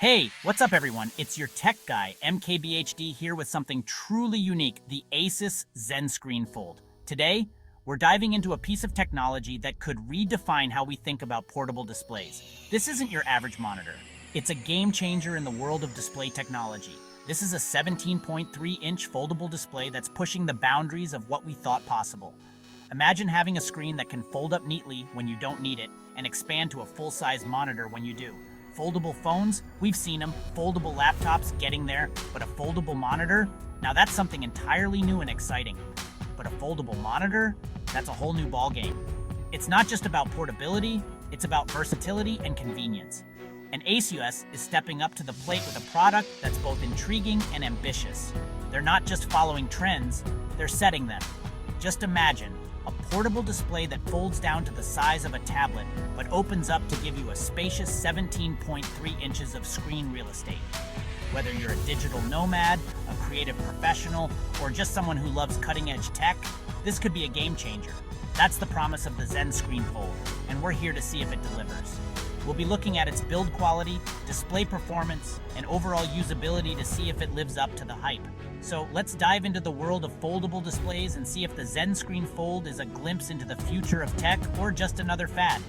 Hey, what's up everyone? It's your tech guy, MKBHD, here with something truly unique, the ASUS ZenScreen Fold. Today, we're diving into a piece of technology that could redefine how we think about portable displays. This isn't your average monitor. It's a game changer in the world of display technology. This is a 17.3-inch foldable display that's pushing the boundaries of what we thought possible. Imagine having a screen that can fold up neatly when you don't need it and expand to a full-size monitor when you do. Foldable phones, we've seen them. Foldable laptops, getting there. But a foldable monitor? Now that's something entirely new and exciting. But a foldable monitor? That's a whole new ballgame. It's not just about portability, it's about versatility and convenience. And ASUS is stepping up to the plate with a product that's both intriguing and ambitious. They're not just following trends, they're setting them. Just imagine a portable display that folds down to the size of a tablet, but opens up to give you a spacious 17.3 inches of screen real estate. Whether you're a digital nomad, a creative professional, or just someone who loves cutting-edge tech, this could be a game changer. That's the promise of the ZenScreen Fold, and we're here to see if it delivers. We'll be looking at its build quality, display performance, and overall usability to see if it lives up to the hype. So let's dive into the world of foldable displays and see if the ZenScreen Fold is a glimpse into the future of tech or just another fad.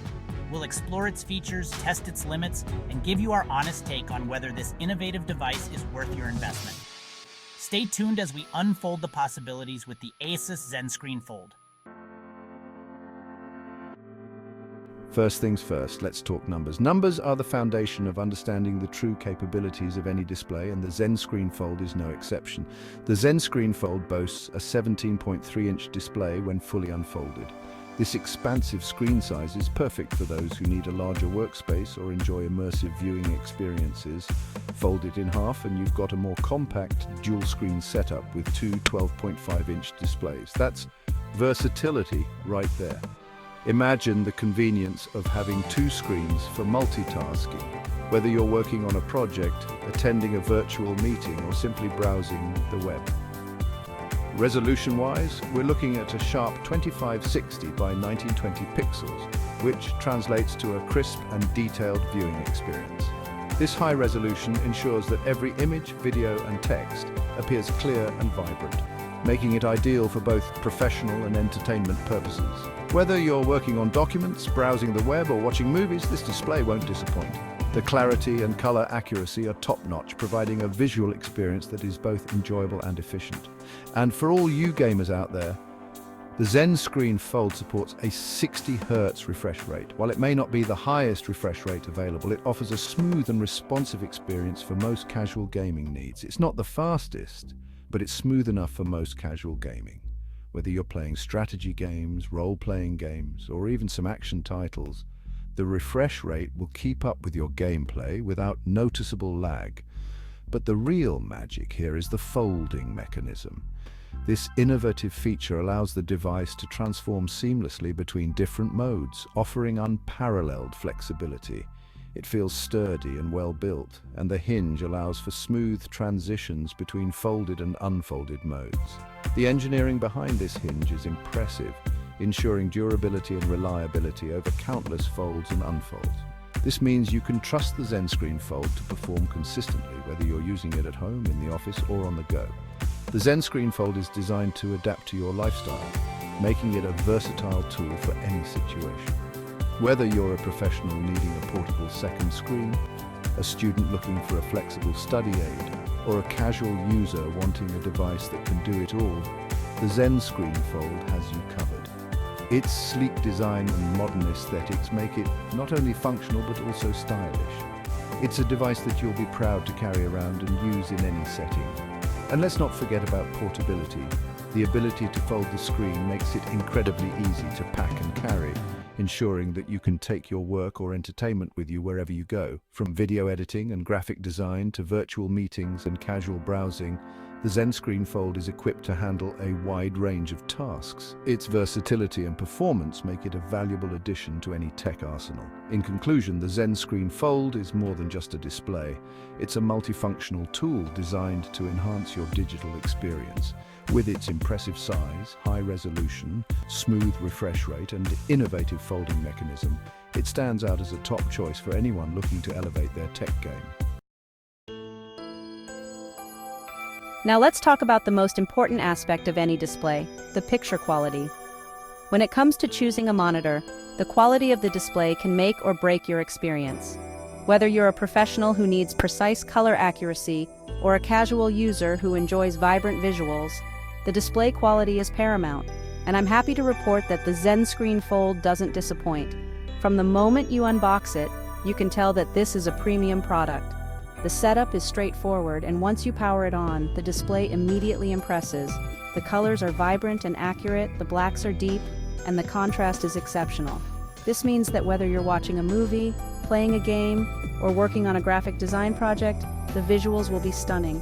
We'll explore its features, test its limits, and give you our honest take on whether this innovative device is worth your investment. Stay tuned as we unfold the possibilities with the ASUS ZenScreen Fold. First things first, let's talk numbers. Numbers are the foundation of understanding the true capabilities of any display, and the ZenScreen Fold is no exception. The ZenScreen Fold boasts a 17.3-inch display when fully unfolded. This expansive screen size is perfect for those who need a larger workspace or enjoy immersive viewing experiences. Fold it in half and you've got a more compact dual-screen setup with two 12.5-inch displays. That's versatility right there. Imagine the convenience of having two screens for multitasking, whether you're working on a project, attending a virtual meeting, or simply browsing the web. Resolution-wise, we're looking at a sharp 2560 by 1920 pixels, which translates to a crisp and detailed viewing experience. This high resolution ensures that every image, video, and text appears clear and vibrant, making it ideal for both professional and entertainment purposes. Whether you're working on documents, browsing the web, or watching movies, this display won't disappoint. The clarity and color accuracy are top-notch, providing a visual experience that is both enjoyable and efficient. And for all you gamers out there, the ZenScreen Fold supports a 60 Hz refresh rate. While it may not be the highest refresh rate available, it offers a smooth and responsive experience for most casual gaming needs. It's not the fastest, but it's smooth enough for most casual gaming. Whether you're playing strategy games, role-playing games, or even some action titles, the refresh rate will keep up with your gameplay without noticeable lag. But the real magic here is the folding mechanism. This innovative feature allows the device to transform seamlessly between different modes, offering unparalleled flexibility. It feels sturdy and well built, and the hinge allows for smooth transitions between folded and unfolded modes. The engineering behind this hinge is impressive, ensuring durability and reliability over countless folds and unfolds. This means you can trust the ZenScreen Fold to perform consistently, whether you're using it at home, in the office, or on the go. The ZenScreen Fold is designed to adapt to your lifestyle, making it a versatile tool for any situation. Whether you're a professional needing a portable second screen, a student looking for a flexible study aid, or a casual user wanting a device that can do it all, the ZenScreen Fold has you covered. Its sleek design and modern aesthetics make it not only functional but also stylish. It's a device that you'll be proud to carry around and use in any setting. And let's not forget about portability. The ability to fold the screen makes it incredibly easy to pack and carry, ensuring that you can take your work or entertainment with you wherever you go. From video editing and graphic design to virtual meetings and casual browsing, the ZenScreen Fold is equipped to handle a wide range of tasks. Its versatility and performance make it a valuable addition to any tech arsenal. In conclusion, the ZenScreen Fold is more than just a display. It's a multifunctional tool designed to enhance your digital experience. With its impressive size, high resolution, smooth refresh rate, and innovative folding mechanism, it stands out as a top choice for anyone looking to elevate their tech game. Now let's talk about the most important aspect of any display, the picture quality. When it comes to choosing a monitor, the quality of the display can make or break your experience. Whether you're a professional who needs precise color accuracy or a casual user who enjoys vibrant visuals, the display quality is paramount, and I'm happy to report that the ZenScreen Fold doesn't disappoint. From the moment you unbox it, you can tell that this is a premium product. The setup is straightforward, and once you power it on, the display immediately impresses. The colors are vibrant and accurate, the blacks are deep, and the contrast is exceptional. This means that whether you're watching a movie, playing a game, or working on a graphic design project, the visuals will be stunning.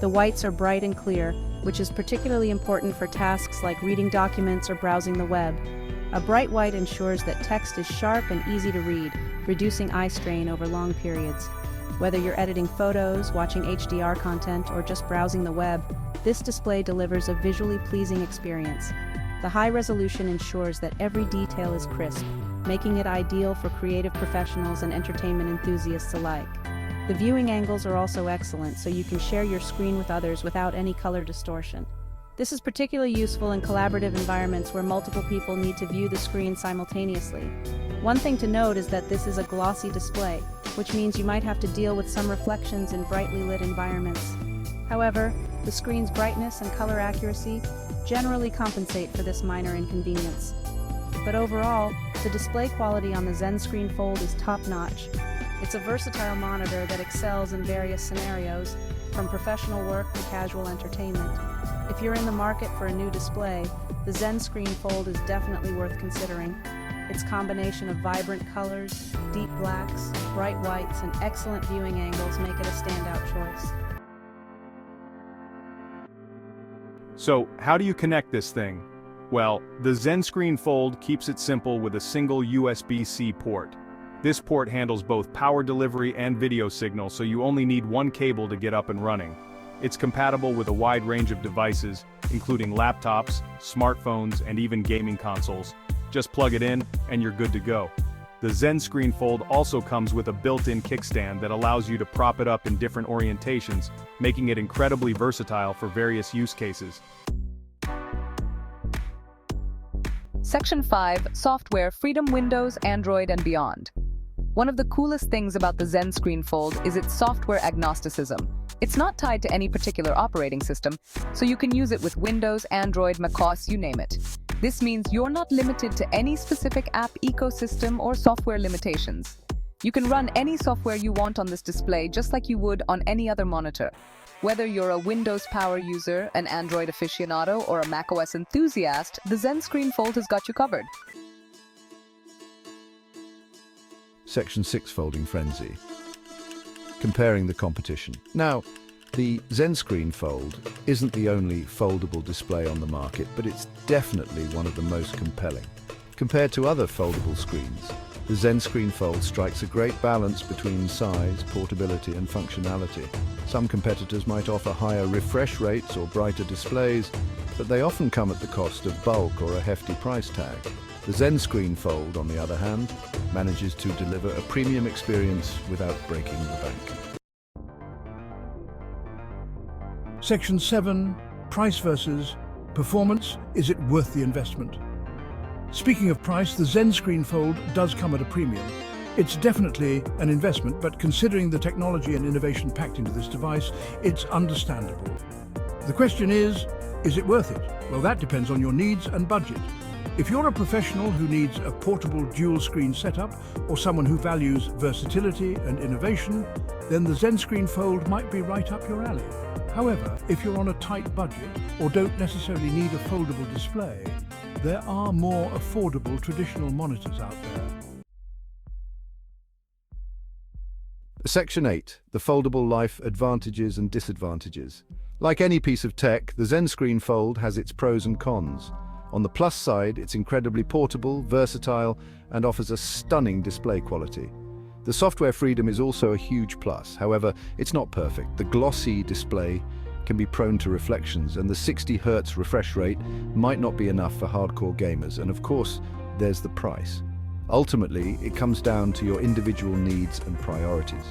The whites are bright and clear, which is particularly important for tasks like reading documents or browsing the web. A bright white ensures that text is sharp and easy to read, reducing eye strain over long periods. Whether you're editing photos, watching HDR content, or just browsing the web, this display delivers a visually pleasing experience. The high resolution ensures that every detail is crisp, making it ideal for creative professionals and entertainment enthusiasts alike. The viewing angles are also excellent, so you can share your screen with others without any color distortion. This is particularly useful in collaborative environments where multiple people need to view the screen simultaneously. One thing to note is that this is a glossy display, which means you might have to deal with some reflections in brightly lit environments. However, the screen's brightness and color accuracy generally compensate for this minor inconvenience. But overall, the display quality on the ZenScreen Fold is top-notch. It's a versatile monitor that excels in various scenarios, from professional work to casual entertainment. If you're in the market for a new display, the ZenScreen Fold is definitely worth considering. Its combination of vibrant colors, deep blacks, bright whites, and excellent viewing angles make it a standout choice. So, how do you connect this thing? Well, the ZenScreen Fold keeps it simple with a single USB-C port. This port handles both power delivery and video signal, so you only need one cable to get up and running. It's compatible with a wide range of devices, including laptops, smartphones, and even gaming consoles. Just plug it in, and you're good to go. The ZenScreen Fold also comes with a built-in kickstand that allows you to prop it up in different orientations, making it incredibly versatile for various use cases. Section 5, Software, Freedom, Windows, Android, and beyond. One of the coolest things about the ZenScreen Fold is its software agnosticism. It's not tied to any particular operating system, so you can use it with Windows, Android, macOS, you name it. This means you're not limited to any specific app ecosystem or software limitations. You can run any software you want on this display just like you would on any other monitor. Whether you're a Windows power user, an Android aficionado, or a macOS enthusiast, the ZenScreen Fold has got you covered. Section 6, Folding Frenzy. Comparing the competition. Now, the ZenScreen Fold isn't the only foldable display on the market, but it's definitely one of the most compelling. Compared to other foldable screens, the ZenScreen Fold strikes a great balance between size, portability, and functionality. Some competitors might offer higher refresh rates or brighter displays, but they often come at the cost of bulk or a hefty price tag. The ZenScreen Fold, on the other hand, manages to deliver a premium experience without breaking the bank. Section 7, Price versus Performance. Is it worth the investment? Speaking of price, the ZenScreen Fold does come at a premium. It's definitely an investment, but considering the technology and innovation packed into this device, it's understandable. The question is it worth it? Well, that depends on your needs and budget. If you're a professional who needs a portable dual-screen setup, or someone who values versatility and innovation, then the ZenScreen Fold might be right up your alley. However, if you're on a tight budget or don't necessarily need a foldable display, there are more affordable traditional monitors out there. Section 8, the foldable life advantages and disadvantages. Like any piece of tech, the ZenScreen Fold has its pros and cons. On the plus side, it's incredibly portable, versatile, and offers a stunning display quality. The software freedom is also a huge plus. However, it's not perfect. The glossy display can be prone to reflections, and the 60 Hz refresh rate might not be enough for hardcore gamers. And of course, there's the price. Ultimately, it comes down to your individual needs and priorities.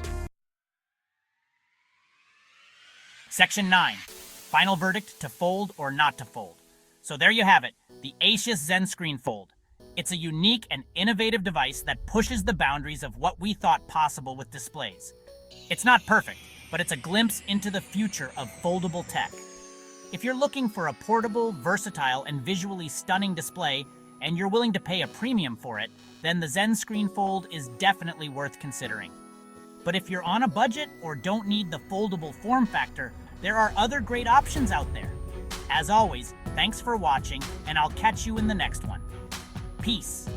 Section 9. Final verdict, to fold or not to fold. So there you have it, the ASUS ZenScreen Fold. It's a unique and innovative device that pushes the boundaries of what we thought possible with displays. It's not perfect, but it's a glimpse into the future of foldable tech. If you're looking for a portable, versatile, and visually stunning display, and you're willing to pay a premium for it, then the ZenScreen Fold is definitely worth considering. But if you're on a budget or don't need the foldable form factor, there are other great options out there. As always, thanks for watching, and I'll catch you in the next one. Peace.